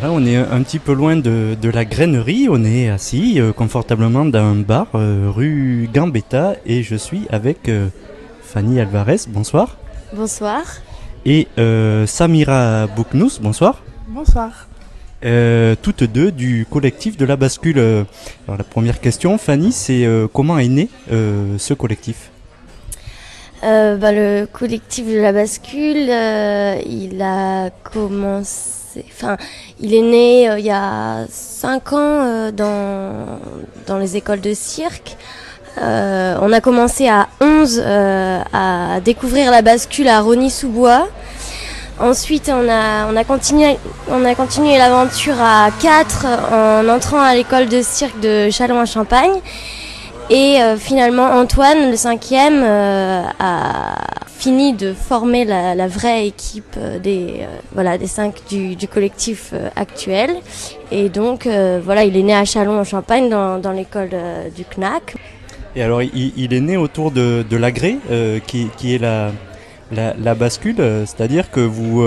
Là, on est un petit peu loin de la grainerie. On est assis confortablement dans un bar rue Gambetta et je suis avec Fanny Alvarez, bonsoir, Bonsoir. et Samira Bouknous, bonsoir. Bonsoir. Toutes deux du collectif de la bascule. Alors la première question, Fanny, c'est comment est né ce collectif? Le collectif de la bascule, il a commencé, il est né il y a 5 ans dans les écoles de cirque. On a commencé à 11 à découvrir la bascule à Rosny-sous-Bois. Ensuite, on a continué l'aventure à 4 en entrant à l'école de cirque de Châlons-en-Champagne. Et finalement, Antoine, le 5e, a fini de former la vraie équipe des 5 du collectif actuel. Et donc, il est né à Châlons-en-Champagne dans l'école du CNAC. Et alors, il est né autour de l'agré, qui est la bascule, c'est-à-dire que vous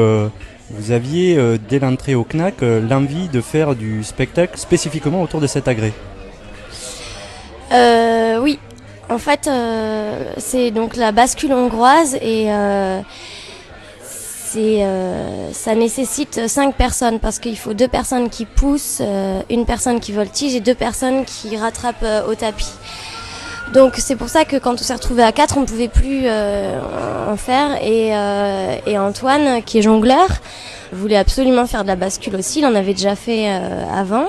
aviez, dès l'entrée au CNAC, l'envie de faire du spectacle spécifiquement autour de cet agré. Oui, en fait, c'est donc la bascule hongroise et ça nécessite 5 personnes parce qu'il faut 2 personnes qui poussent, une personne qui voltige et 2 personnes qui rattrapent au tapis. Donc c'est pour ça que quand on s'est retrouvé à 4, on ne pouvait plus en faire et Antoine, qui est jongleur, voulait absolument faire de la bascule aussi, il en avait déjà fait avant.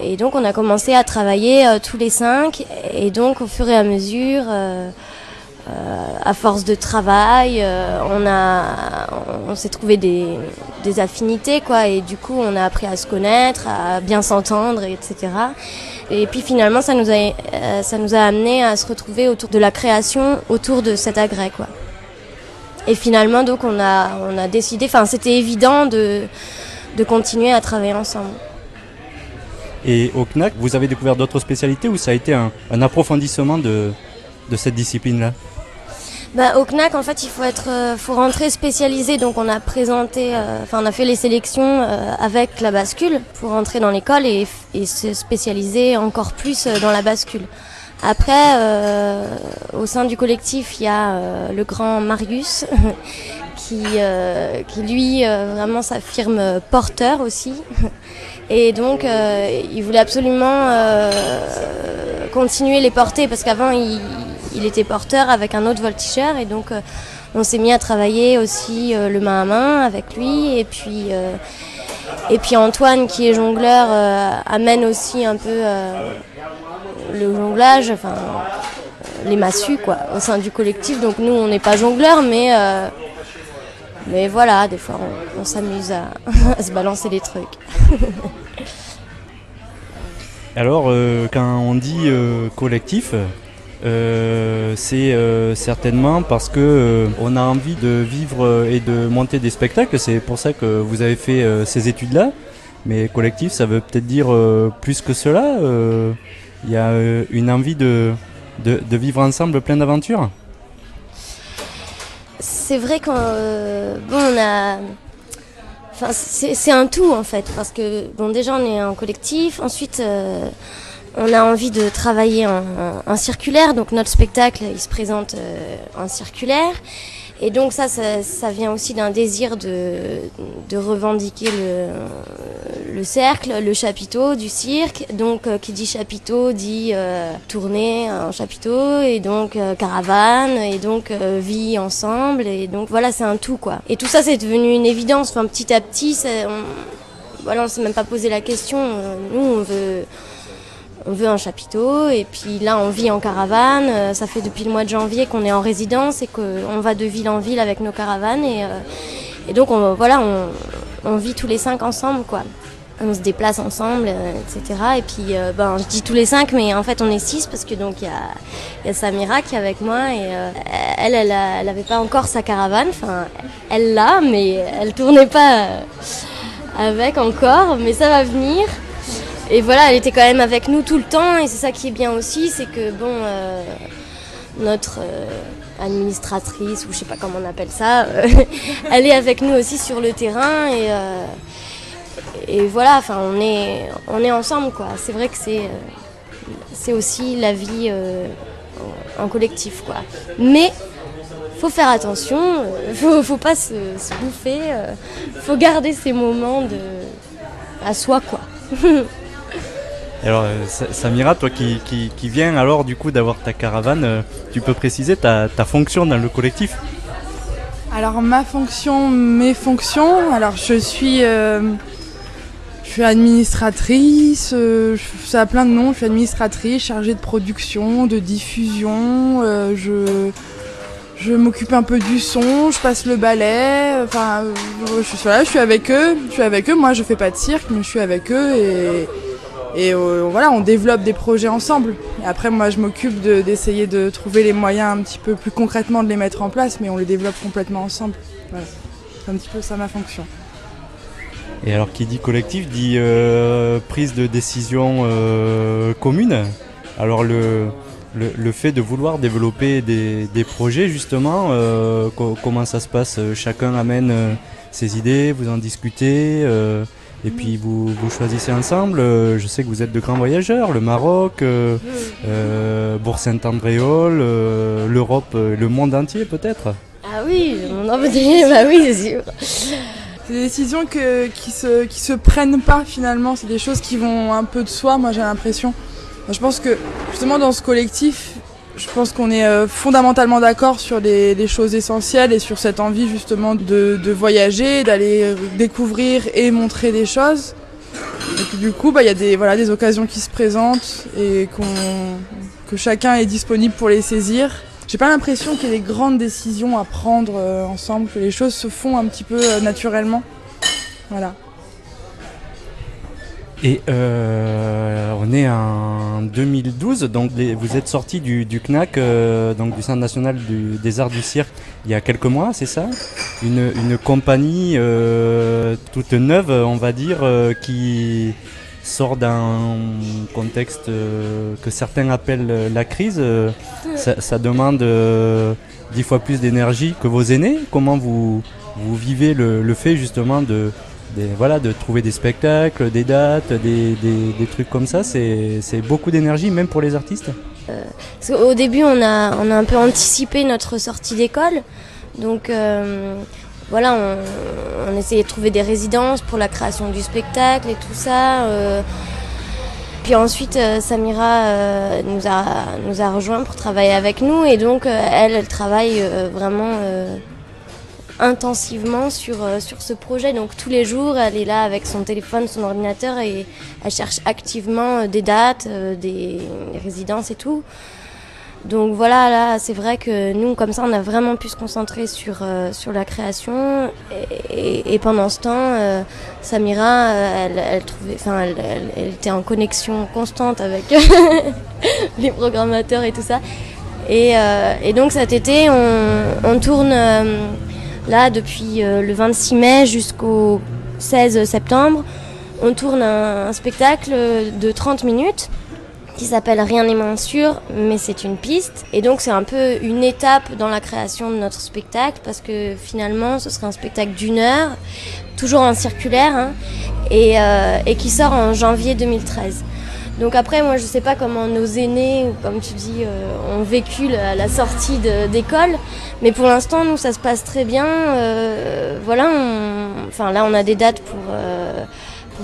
Et donc on a commencé à travailler tous les 5 et donc au fur et à mesure, à force de travail, on s'est trouvé des affinités quoi, et du coup on a appris à se connaître, à bien s'entendre, etc. Et puis finalement ça nous a amené à se retrouver autour de la création, autour de cet agrès quoi. Et finalement donc on a décidé, c'était évident de continuer à travailler ensemble. Et au CNAC, vous avez découvert d'autres spécialités ou ça a été un approfondissement de cette discipline-là? Au CNAC, en fait, il faut rentrer spécialisé. Donc, on a présenté, on a fait les sélections avec la bascule pour rentrer dans l'école et se spécialiser encore plus dans la bascule. Après, au sein du collectif, il y a le grand Marius qui lui, vraiment s'affirme porteur aussi. Et donc, il voulait absolument continuer les porter parce qu'avant, il était porteur avec un autre voltigeur. Et donc, on s'est mis à travailler aussi le main à main avec lui. Et puis Antoine, qui est jongleur, amène aussi un peu le jonglage, les massues, quoi, au sein du collectif. Donc, nous, on n'est pas jongleurs, mais voilà, des fois, on s'amuse à se balancer des trucs. Alors, quand on dit collectif, c'est certainement parce que on a envie de vivre et de monter des spectacles. C'est pour ça que vous avez fait ces études-là. Mais collectif, ça veut peut-être dire plus que cela. Il y a une envie de vivre ensemble plein d'aventures. C'est vrai qu'on c'est un tout en fait, parce que déjà on est en collectif, ensuite on a envie de travailler en circulaire, donc notre spectacle il se présente en circulaire, et donc ça vient aussi d'un désir de revendiquer le cercle, le chapiteau du cirque. Donc qui dit chapiteau dit tournée en chapiteau, et donc caravane, et donc vie ensemble, et donc voilà, c'est un tout quoi. Et tout ça c'est devenu une évidence, petit à petit, on s'est même pas posé la question. Nous on veut un chapiteau, et puis là on vit en caravane. Ça fait depuis le mois de janvier qu'on est en résidence et qu'on va de ville en ville avec nos caravanes, et donc on vit tous les 5 ensemble quoi. On se déplace ensemble, etc. Et puis je dis tous les 5, mais en fait on est 6 parce que donc il y a Samira qui est avec moi, et elle avait pas encore sa caravane. Elle l'a, mais elle tournait pas avec encore, mais ça va venir. Et voilà, elle était quand même avec nous tout le temps, et c'est ça qui est bien aussi, c'est que notre administratrice, ou je sais pas comment on appelle ça, elle est avec nous aussi sur le terrain, et voilà, enfin on est ensemble quoi. C'est vrai que c'est aussi la vie en collectif quoi. Mais faut faire attention, faut pas se bouffer, faut garder ces moments à soi quoi. Alors Samira, toi qui viens alors du coup d'avoir ta caravane, tu peux préciser ta fonction dans le collectif? Alors mes fonctions, alors je suis administratrice, ça a plein de noms, je suis administratrice, chargée de production, de diffusion, je m'occupe un peu du son, je passe le balai, enfin je suis avec eux, moi je fais pas de cirque mais je suis avec eux et voilà, on développe des projets ensemble. Et après moi je m'occupe d'essayer de trouver les moyens un petit peu plus concrètement de les mettre en place, mais on les développe complètement ensemble. Voilà. C'est un petit peu ça ma fonction. Et alors qui dit collectif dit prise de décision commune. Alors le fait de vouloir développer des projets justement, comment ça se passe? Chacun amène ses idées, vous en discutez et puis vous choisissez ensemble. Je sais que vous êtes de grands voyageurs, le Maroc, Bourg-Saint-Andréol, l'Europe, le monde entier peut-être. Ah oui, le monde entier, bah oui c'est sûr. C'est des décisions qui se prennent pas finalement, c'est des choses qui vont un peu de soi, moi j'ai l'impression. Je pense que justement dans ce collectif, je pense qu'on est fondamentalement d'accord sur les choses essentielles et sur cette envie justement de voyager, d'aller découvrir et montrer des choses. Et puis du coup, il y a des occasions qui se présentent et que chacun est disponible pour les saisir. J'ai pas l'impression qu'il y ait des grandes décisions à prendre ensemble, que les choses se font un petit peu naturellement. Voilà. Et on est en 2012, donc vous êtes sorti du CNAC, donc du Centre National des Arts du Cirque, il y a quelques mois, c'est ça? Une compagnie toute neuve, on va dire, qui sort d'un contexte que certains appellent la crise. Ça demande 10 fois plus d'énergie que vos aînés. Comment vous vivez le fait justement de trouver des spectacles, des dates, des trucs comme ça? C'est beaucoup d'énergie, même pour les artistes. Au début, on a un peu anticipé notre sortie d'école. Donc voilà, on essayait de trouver des résidences pour la création du spectacle et tout ça. Puis ensuite, Samira nous a rejoints pour travailler avec nous. Et donc, elle travaille vraiment intensivement sur ce projet. Donc tous les jours, elle est là avec son téléphone, son ordinateur et elle cherche activement des dates, des résidences et tout. Donc voilà, là c'est vrai que nous comme ça on a vraiment pu se concentrer sur la création et pendant ce temps Samira elle était en connexion constante avec les programmateurs et tout ça et donc cet été on tourne là depuis le 26 mai jusqu'au 16 septembre on tourne un spectacle de 30 minutes qui s'appelle Rien n'est moins sûr, mais c'est une piste. Et donc c'est un peu une étape dans la création de notre spectacle, parce que finalement ce serait un spectacle d'1 heure, toujours en circulaire, hein, et qui sort en janvier 2013. Donc après, moi je sais pas comment nos aînés, ou comme tu dis, ont vécu la sortie d'école, mais pour l'instant nous ça se passe très bien. Voilà, là on a des dates pour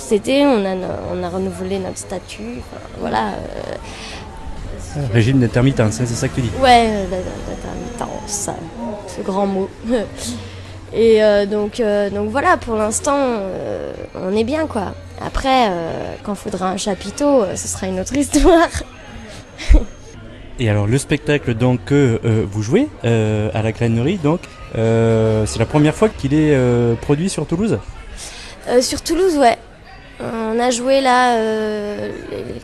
cet été, on a renouvelé notre statut, voilà. Régime d'intermittence, c'est ça que tu dis? Ouais, d'intermittence, ce grand mot. Et donc voilà, pour l'instant, on est bien quoi. Après, quand il faudra un chapiteau, ce sera une autre histoire. Et alors le spectacle donc que vous jouez à la Grainerie, donc c'est la première fois qu'il est produit sur Toulouse? Sur Toulouse, ouais. On a joué là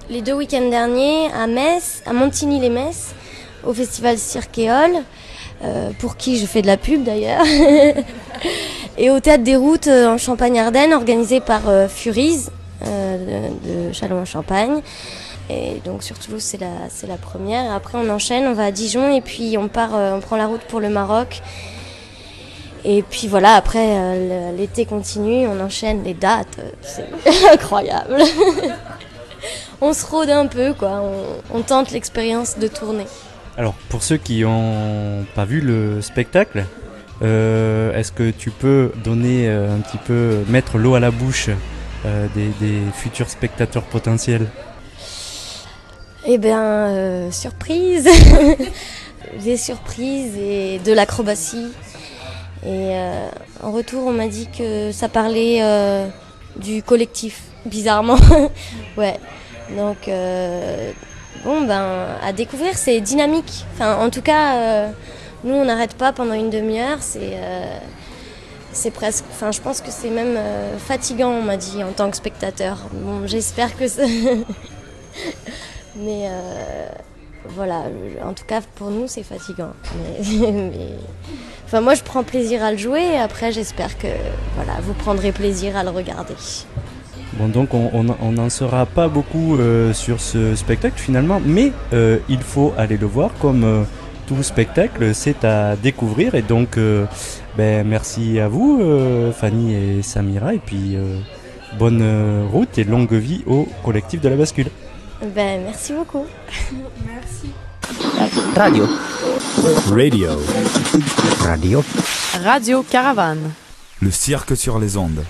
les 2 week-ends derniers à Metz, à Montigny-les-Metz, au festival Cirquéole, pour qui je fais de la pub d'ailleurs, et au Théâtre des Routes en Champagne-Ardenne, organisé par Furies de Châlons-en-Champagne. Et donc sur Toulouse c'est la première. Après on enchaîne, on va à Dijon et puis on prend la route pour le Maroc. Et puis voilà, après l'été continue, on enchaîne les dates, c'est incroyable. On se rôde un peu, quoi. On tente l'expérience de tourner. Alors, pour ceux qui n'ont pas vu le spectacle, est-ce que tu peux donner un petit peu, mettre l'eau à la bouche des futurs spectateurs potentiels? Eh bien, surprise. Des surprises et de l'acrobatie. Et en retour, on m'a dit que ça parlait du collectif, bizarrement. Ouais. Donc, à découvrir, c'est dynamique. Enfin, en tout cas, nous, on n'arrête pas pendant une demi-heure. C'est presque. Enfin, je pense que c'est même fatigant, on m'a dit, en tant que spectateur. Bon, j'espère que ça. Mais voilà, en tout cas, pour nous, c'est fatigant. Enfin, moi, je prends plaisir à le jouer. Et après, j'espère que voilà, vous prendrez plaisir à le regarder. Bon, donc on n'en saura pas beaucoup sur ce spectacle finalement, mais il faut aller le voir comme tout spectacle, c'est à découvrir. Et donc, merci à vous, Fanny et Samira, et puis bonne route et longue vie au collectif de la bascule. Merci beaucoup. Merci. Radio. Radio. Radio. Radio Caravane. Le cirque sur les ondes.